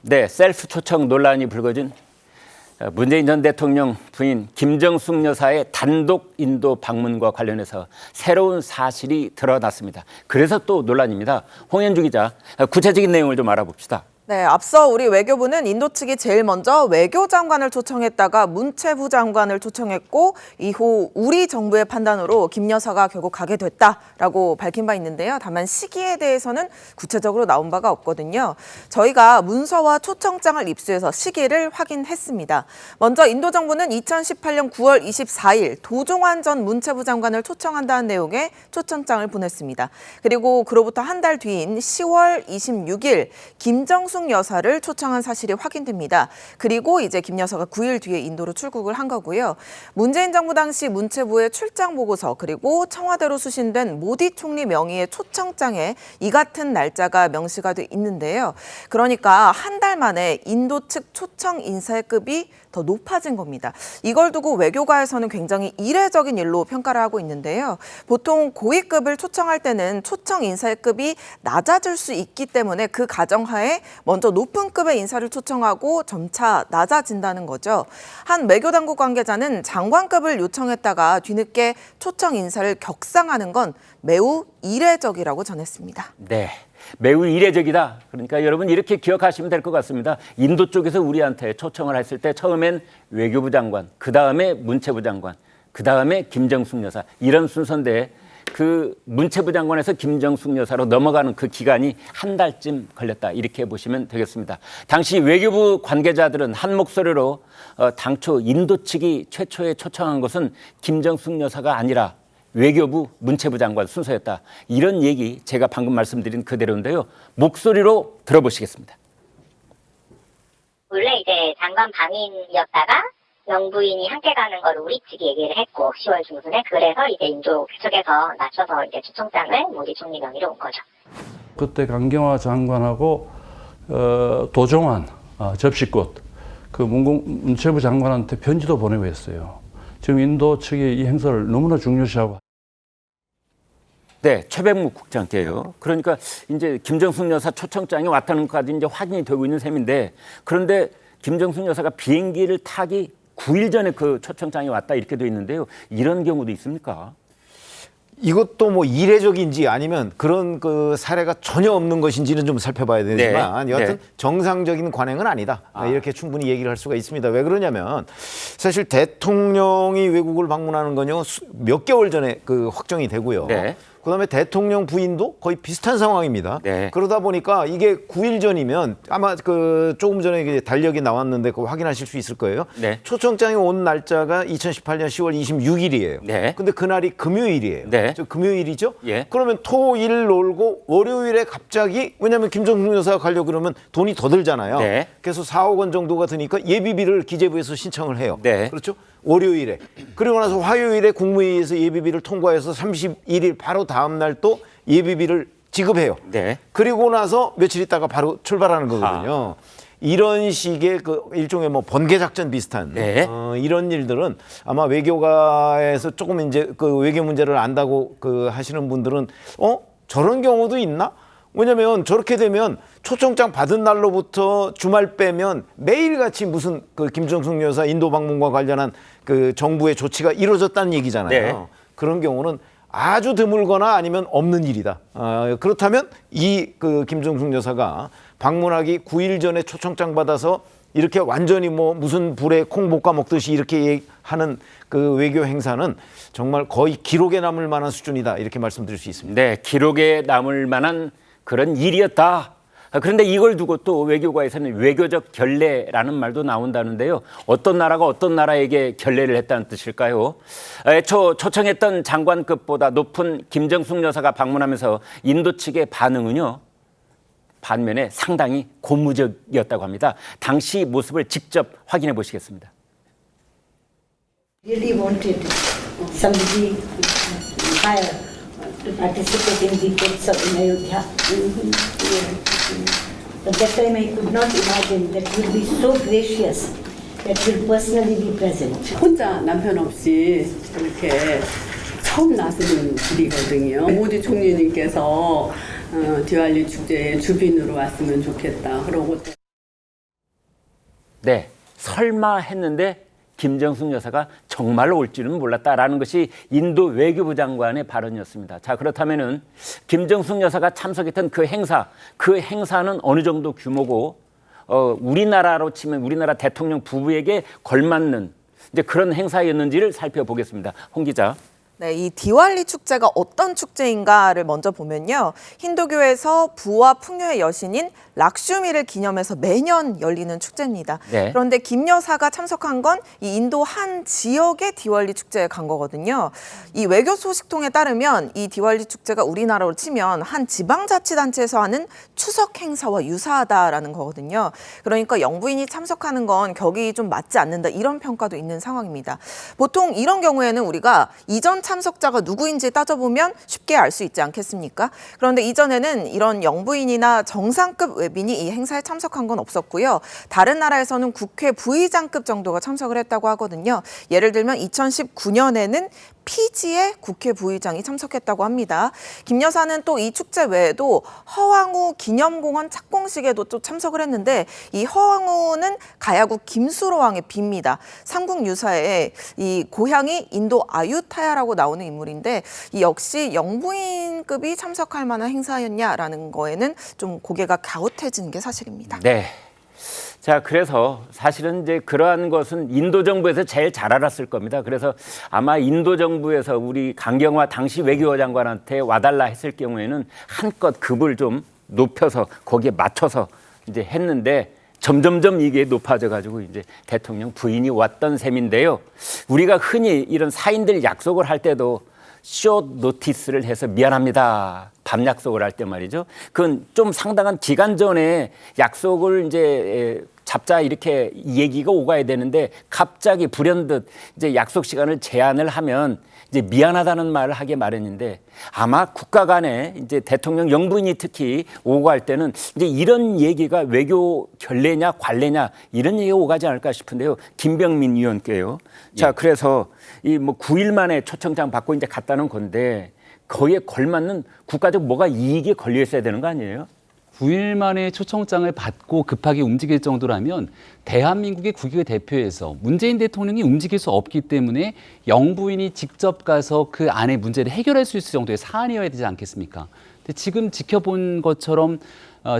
네, 셀프 초청 논란이 불거진 문재인 전 대통령 부인 김정숙 여사의 단독 인도 방문과 관련해서 새로운 사실이 드러났습니다. 그래서 또 논란입니다. 홍현주 기자, 구체적인 내용을 좀 알아봅시다. 네, 앞서 우리 외교부는 인도 측이 제일 먼저 외교장관을 초청했다가 문체부 장관을 초청했고 이후 우리 정부의 판단으로 김 여사가 결국 가게 됐다라고 밝힌 바 있는데요. 다만 시기에 대해서는 구체적으로 나온 바가 없거든요. 저희가 문서와 초청장을 입수해서 시기를 확인했습니다. 먼저 인도 정부는 2018년 9월 24일 도종환 전 문체부 장관을 초청한다는 내용의 초청장을 보냈습니다. 그리고 그로부터 한 달 뒤인 10월 26일 김정숙 여사를 초청한 사실이 확인됩니다. 그리고 이제 김 여사가 9일 뒤에 인도로 출국을 한 거고요. 문재인 정부 당시 문체부의 출장 보고서 그리고 청와대로 수신된 모디 총리 명의의 초청장에 이 같은 날짜가 명시가 돼 있는데요. 그러니까 한 달 만에 인도 측 초청 인사의 급이 더 높아진 겁니다. 이걸 두고 외교가에서는 굉장히 이례적인 일로 평가를 하고 있는데요. 보통 고위급을 초청할 때는 초청 인사의 급이 낮아질 수 있기 때문에 그 가정하에 먼저 높은 급의 인사를 초청하고 점차 낮아진다는 거죠. 한 외교당국 관계자는 장관급을 요청했다가 뒤늦게 초청 인사를 격상하는 건 매우 이례적이라고 전했습니다. 네, 매우 이례적이다. 그러니까 여러분 이렇게 기억하시면 될 것 같습니다. 인도 쪽에서 우리한테 초청을 했을 때 처음엔 외교부 장관, 그다음에 문체부 장관, 그다음에 김정숙 여사 이런 순서인데 그 문체부 장관에서 김정숙 여사로 넘어가는 그 기간이 한 달쯤 걸렸다. 이렇게 보시면 되겠습니다. 당시 외교부 관계자들은 한 목소리로 당초 인도 측이 최초에 초청한 것은 김정숙 여사가 아니라 외교부 문체부 장관 순서였다. 이런 얘기 제가 방금 말씀드린 그대로인데요. 목소리로 들어보시겠습니다. 원래 이제 장관 방인이었다가 영부인이 함께 가는 걸 우리 측이 얘기를 했고 10월 중순에 그래서 이제 인도 측에서 낮춰서 이제 초청장을 모디 총리 명의로 온 거죠. 그때 강경화 장관하고 도종환 접시꽃 그 문체부 장관한테 편지도 보내고 했어요. 지금 인도 측이 이 행사를 너무나 중요시하고. 네, 최백무 국장께요. 그러니까 이제 김정숙 여사 초청장이 왔다는 것까지 이제 확인이 되고 있는 셈인데 그런데 김정숙 여사가 비행기를 타기 9일 전에 그 초청장이 왔다 이렇게 돼 있는데요. 이런 경우도 있습니까? 이것도 뭐 이례적인지 아니면 그런 그 사례가 전혀 없는 것인지는 좀 살펴봐야 되지만 여하튼 정상적인 관행은 아니다. 이렇게 충분히 얘기를 할 수가 있습니다. 왜 그러냐면 사실 대통령이 외국을 방문하는 건요 몇 개월 전에 그 확정이 되고요. 그다음에 대통령 부인도 거의 비슷한 상황입니다. 그러다 보니까 이게 9일 전이면 아마 그 조금 전에 달력이 나왔는데 그거 확인하실 수 있을 거예요. 초청장이 온 날짜가 2018년 10월 26일이에요. 근데 그날이 금요일이에요. 금요일이죠. 그러면 토일 놀고 월요일에 갑자기 왜냐하면 김정숙 여사가 가려고 그러면 돈이 더 들잖아요. 그래서 4억 원 정도가 드니까 예비비를 기재부에서 신청을 해요. 그렇죠? 월요일에. 그리고 나서 화요일에 국무회의에서 예비비를 통과해서 31일 바로 다음 날 또 예비비를 지급해요. 그리고 나서 며칠 있다가 바로 출발하는 거거든요. 이런 식의 그 일종의 뭐 번개 작전 비슷한 이런 일들은 아마 외교가에서 조금 이제 그 외교 문제를 안다고 그 하시는 분들은 저런 경우도 있나? 왜냐면 저렇게 되면 초청장 받은 날로부터 주말 빼면 매일같이 무슨 그 김정숙 여사 인도 방문과 관련한 그 정부의 조치가 이루어졌다는 얘기잖아요. 그런 경우는 아주 드물거나 아니면 없는 일이다. 그렇다면 이 그 김정숙 여사가 방문하기 9일 전에 초청장 받아서 이렇게 완전히 뭐 무슨 불에 콩 볶아 먹듯이 이렇게 하는 그 외교 행사는 정말 거의 기록에 남을 만한 수준이다. 이렇게 말씀드릴 수 있습니다. 네, 기록에 남을 만한 그런 일이었다. 그런데 이걸 두고 또 외교가에서는 외교적 결례라는 말도 나온다는데요. 어떤 나라가 어떤 나라에게 결례를 했다는 뜻일까요? 초청했던 장관급보다 높은 김정숙 여사가 방문하면서 인도 측의 반응은요. 반면에 상당히 고무적이었다고 합니다. 당시 모습을 직접 확인해 보시겠습니다. Really wanted somebody higher to participate in the plots of Ayodhya. But that time I could not imagine that he will be so gracious that he will personally be present. 혼자 남편 없이 이렇게 처음 나서는 길이거든요. 모디 총리님께서 디왈리 축제에 주빈으로 왔으면 좋겠다. 그러고 네, 설마 했는데 김정숙 여사가 정말로 올 줄은 몰랐다라는 것이 인도 외교부 장관의 발언이었습니다. 자, 그렇다면은 김정숙 여사가 참석했던 그 행사는 어느 정도 규모고 우리나라로 치면 우리나라 대통령 부부에게 걸맞는 이제 그런 행사였는지를 살펴보겠습니다. 홍 기자. 네, 이 디왈리 축제가 어떤 축제인가를 먼저 보면요. 힌두교에서 부와 풍요의 여신인 락슈미를 기념해서 매년 열리는 축제입니다. 네. 그런데 김 여사가 참석한 건 이 인도 한 지역의 디왈리 축제에 간 거거든요. 이 외교 소식통에 따르면 이 디왈리 축제가 우리나라로 치면 한 지방자치단체에서 하는 추석 행사와 유사하다라는 거거든요. 그러니까 영부인이 참석하는 건 격이 좀 맞지 않는다 이런 평가도 있는 상황입니다. 보통 이런 경우에는 우리가 이전 참석자가 누구인지 따져보면 쉽게 알 수 있지 않겠습니까? 그런데 이전에는 이런 영부인이나 정상급 외빈이 이 행사에 참석한 건 없었고요. 다른 나라에서는 국회 부의장급 정도가 참석을 했다고 하거든요. 예를 들면 2019년에는 피지의 국회 부의장이 참석했다고 합니다. 김 여사는 또 이 축제 외에도 허황우 기념공원 착공식에도 또 참석을 했는데 이 허황우는 가야국 김수로왕의 비입니다. 삼국 유사에 이 고향이 인도 아유타야라고 나오는 인물인데 이 역시 영부인급이 참석할 만한 행사였냐라는 거에는 좀 고개가 갸웃해지는 게 사실입니다. 네. 자, 그래서 사실은 이제 그러한 것은 인도 정부에서 제일 잘 알았을 겁니다. 그래서 아마 인도 정부에서 우리 강경화 당시 외교부 장관한테 와달라 했을 경우에는 한껏 급을 좀 높여서 거기에 맞춰서 이제 했는데 점점점 이게 높아져 가지고 이제 대통령 부인이 왔던 셈인데요. 우리가 흔히 이런 사인들 약속을 할 때도 숏 노티스를 해서 미안합니다. 밤 약속을 할 때 말이죠. 그건 좀 상당한 기간 전에 약속을 이제 잡자 이렇게 얘기가 오가야 되는데 갑자기 불현듯 이제 약속 시간을 제한을 하면 이제 미안하다는 말을 하게 마련인데 아마 국가 간에 이제 대통령 영부인이 특히 오고할 때는 이제 이런 얘기가 외교 결례냐 관례냐 이런 얘기가 오가지 않을까 싶은데요. 김병민 위원께요. 자, 그래서 이 뭐 9일 만에 초청장 받고 이제 갔다는 건데 거기에 걸맞는 국가적 뭐가 이익이 걸려 있어야 되는 거 아니에요? 9일 만에 초청장을 받고 급하게 움직일 정도라면 대한민국의 국익을 대표해서 문재인 대통령이 움직일 수 없기 때문에 영부인이 직접 가서 그 안에 문제를 해결할 수 있을 정도의 사안이어야 되지 않겠습니까? 근데 지금 지켜본 것처럼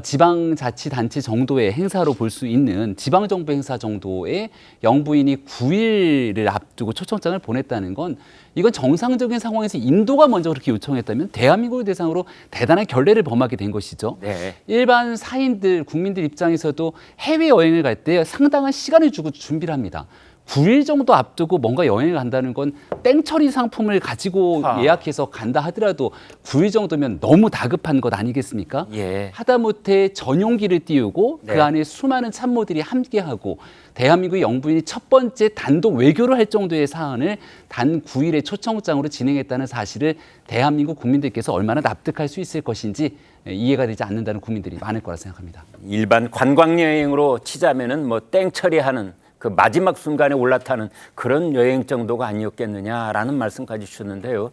지방자치단체 정도의 행사로 볼 수 있는 지방정부 행사 정도의 영부인이 9일을 앞두고 초청장을 보냈다는 건 이건 정상적인 상황에서 인도가 먼저 그렇게 요청했다면 대한민국을 대상으로 대단한 결례를 범하게 된 것이죠. 네. 일반 사인들, 국민들 입장에서도 해외여행을 갈 때 상당한 시간을 주고 준비를 합니다. 9일 정도 앞두고 뭔가 여행을 간다는 건 땡처리 상품을 가지고 예약해서 간다 하더라도 9일 정도면 너무 다급한 것 아니겠습니까? 예. 하다못해 전용기를 띄우고 네. 그 안에 수많은 참모들이 함께하고 대한민국 영부인이 첫 번째 단독 외교를 할 정도의 사안을 단 9일의 초청장으로 진행했다는 사실을 대한민국 국민들께서 얼마나 납득할 수 있을 것인지 이해가 되지 않는다는 국민들이 많을 거라 생각합니다. 일반 관광여행으로 치자면은 뭐 땡처리하는 그 마지막 순간에 올라타는 그런 여행 정도가 아니었겠느냐라는 말씀까지 주셨는데요.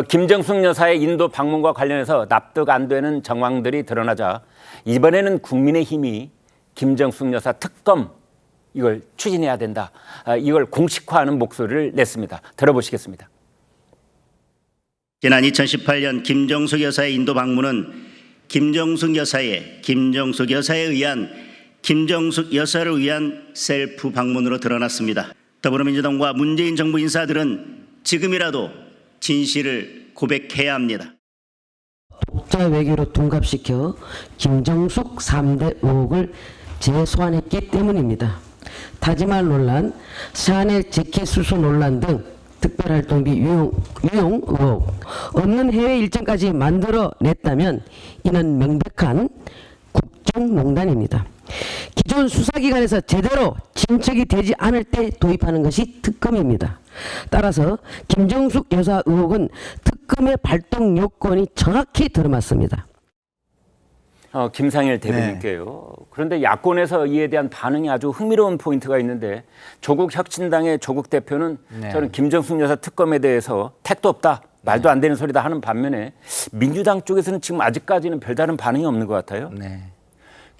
김정숙 여사의 인도 방문과 관련해서 납득 안 되는 정황들이 드러나자 이번에는 국민의힘이 김정숙 여사 특검 이걸 추진해야 된다. 이걸 공식화하는 목소리를 냈습니다. 들어보시겠습니다. 지난 2018년 김정숙 여사의 인도 방문은 김정숙 여사에 의한 김정숙 여사를 위한 셀프 방문으로 드러났습니다. 더불어민주당과 문재인 정부 인사들은 지금이라도 진실을 고백해야 합니다. 독자 외교로 둔갑시켜 김정숙 3대 의혹을 재소환했기 때문입니다. 타지말 논란, 샤넬 재킷 수수 논란 등 특별활동비 유용 의혹, 없는 해외 일정까지 만들어냈다면 이는 명백한 국정농단입니다. 기존 수사기관에서 제대로 진척이 되지 않을 때 도입하는 것이 특검입니다. 따라서 김정숙 여사 의혹은 특검의 발동 요건이 정확히 들어맞습니다. 김상일 대변인께요. 그런데 야권에서 이에 대한 반응이 아주 흥미로운 포인트가 있는데 조국 혁신당의 조국 대표는 저는 김정숙 여사 특검에 대해서 택도 없다. 말도 안 되는 소리다 하는 반면에 민주당 쪽에서는 지금 아직까지는 별다른 반응이 없는 것 같아요. 네.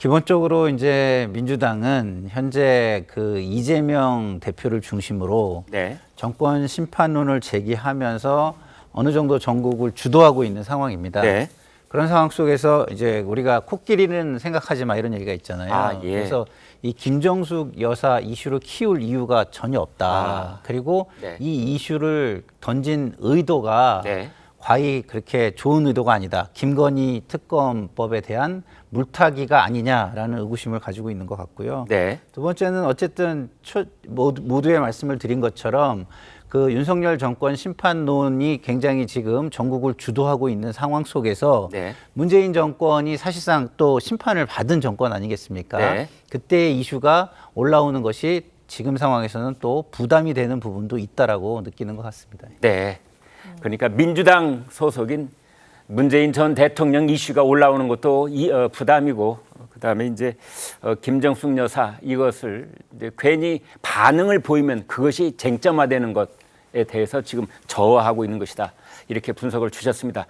기본적으로 이제 민주당은 현재 그 이재명 대표를 중심으로 네. 정권 심판론을 제기하면서 어느 정도 전국을 주도하고 있는 상황입니다. 네. 그런 상황 속에서 이제 우리가 코끼리는 생각하지 마 이런 얘기가 있잖아요. 아, 예. 그래서 이 김정숙 여사 이슈를 키울 이유가 전혀 없다. 아. 그리고 네. 이 이슈를 던진 의도가 네. 과히 그렇게 좋은 의도가 아니다. 김건희 특검법에 대한 물타기가 아니냐라는 의구심을 가지고 있는 것 같고요. 네. 두 번째는 어쨌든 모두의 말씀을 드린 것처럼 그 윤석열 정권 심판론이 굉장히 지금 전국을 주도하고 있는 상황 속에서 네. 문재인 정권이 사실상 또 심판을 받은 정권 아니겠습니까? 네. 그때의 이슈가 올라오는 것이 지금 상황에서는 또 부담이 되는 부분도 있다라고 느끼는 것 같습니다. 네. 그러니까 민주당 소속인 문재인 전 대통령 이슈가 올라오는 것도 부담이고, 그다음에 이제 김정숙 여사 이것을 이제 괜히 반응을 보이면 그것이 쟁점화되는 것에 대해서 지금 저하하고 있는 것이다. 이렇게 분석을 주셨습니다.